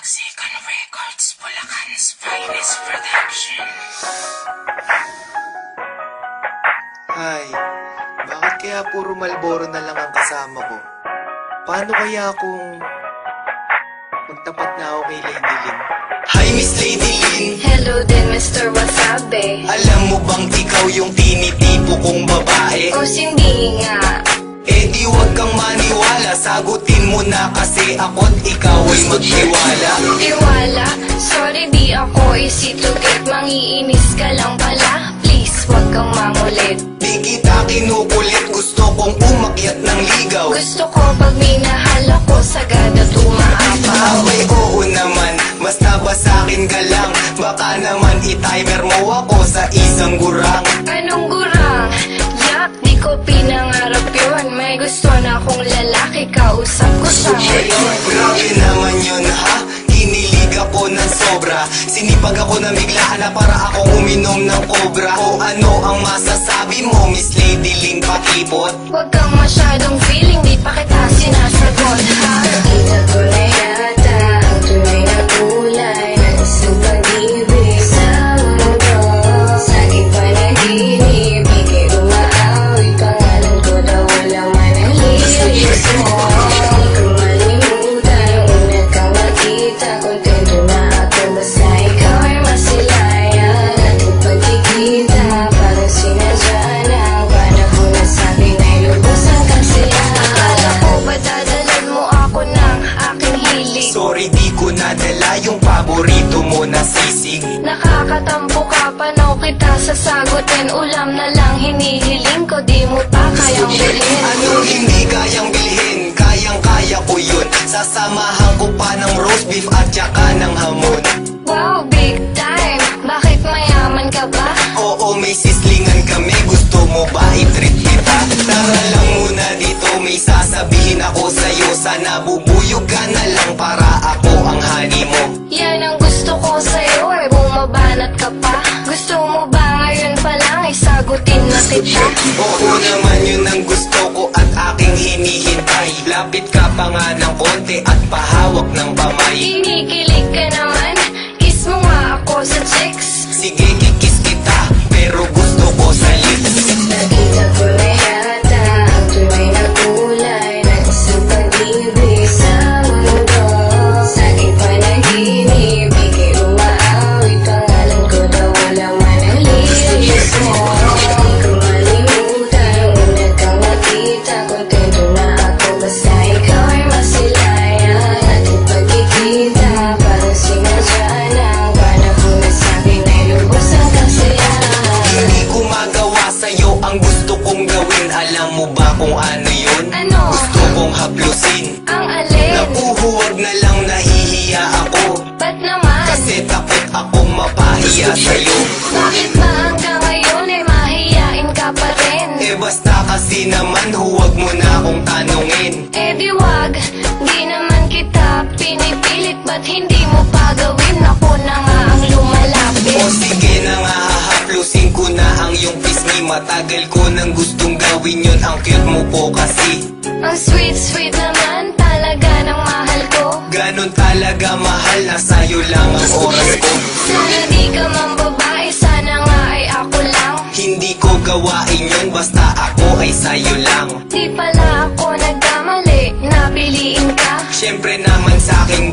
Second Records, Bulacan's finest production. Ay, bakit kaya puro Marlboro na lang ang kasama ko? Paano kaya kung magtapat na ako kay Lady Lynn? Hi Miss Lady Lynn. Hello din Mr. Wasabi. Alam mo bang ikaw yung tinitipo kong babae? O hindi nga. Eh di wag kang maniwala, sagutin mo na kasi ako't ikaw ay magtiwala. Tiwala? Sorry di ako easy to get. Mangiinis ka lang pala. Please wag kang mangulit. Di kita kinukulit, gusto kong umakyat ng ligaw. Gusto ko pag minahal ako sagad at umaapaw. Abay oo naman, basta ba sa'kin ka lang. Baka naman i-timer mo ako sa isang gurang. Anong gurang? Yak, di ko pinangarap yun. May gusto na akong lalaki, kausap ko siya ngayon. Grabe naman yun ha, kinilig ako ng sobra. Sinipag ako na biglaan na para akong uminom ng cobra. O ano ang masasabi mo Miss Lady Lynn Pakipot? Huwag kang masyadong feeling, di pa kita sinasagot ha. Nakita ko na yata ang tunay na kulay ng isang pag-ibig sa mundo. Sa aking panaginip, ika'y umaawit. Pangalan ko daw walang manalilis mo. Di ko malimutan ang una kang makita. Kontento na ako basta ikaw ay masilayan. Ating pagkikita parang sinadya ng panahon na sabi na'y lubos ang kasiyahan. Akala ko ba dadalan mo ako ng aking hilig? Sorry di ko nadala yung paborito mo na sisig. Nakakatampo ka, paano kita sasagutin? Ulam na lang hinihiling ko, di mo pa kayang bilhin. Anong hindi kayang bilhin? Kayang-kaya ko yun. Sasamahan ko pa ng roast beef at saka ng hamon. Wow, big time! Bakit mayaman ka ba? Oo, may sislingan kami. Gusto mo ba i-treat kita? Tara lang muna dito, may sasabihin ako sa'yo. Sana bubuyog ka na lang para ako ang honey mo. Yan ang gusto ko sa'yo eh, bumabanat ka pa. Gusto mo ba ngayon pa lang isagutin na kita? Oo naman yun ang gusto ko at aking hinihintay. Lapit ka pa nga ng konti at pahawak ng kamay. Kinikilig ka naman, kiss mo nga ako sa chicks. Sige, kikis kita, pero gusto ko sa lips. Nakita ko na yata ang tunay na kulay ng isang pag-ibig sa mundo. Sa aking panaginip, ika'y umaawit. Pangalan ko daw walang manalilis mo. Di ko malimutan ang una kang makita. Kontento na ako basta ikaw ay masilayan. Ating pagkikita parang sinadya ng panahon na sabi na'y lubos ang kasiyahan. Hindi ko magawa sa'yo ang gusto kong gawin. Alam mo ba kung ano yun? Ano? Gusto kong haplusin. Ang alin? Napuhuwag na lang, nahihiya ako. Ba't naman? Kasi takot akong mapahiya sa'yo. Bakit ba hanggang ngayon ay mahiyain ka pa rin? Eh basta kasi naman, huwag mo na akong tanungin. Eh di wag, di naman kita pinipilit. Ba't hindi mo pa gawin? Ako na nga ang lumalapit. O sige na nga, hahaplusin ko na ang iyong pisngi. Matagal ko nang gustong gawin yun, ang cute mo po kasi. Ang sweet naman talaga ng mahal ko. Ganon talaga mahal, na sa'yo lang ang oras ko. Sana di ka man babae, sana nga ay ako lang. Hindi ko gawain yun, basta ako ay sa'yo lang. Di pala ako nagkamali, napiliin ka. Siyempre naman sa'king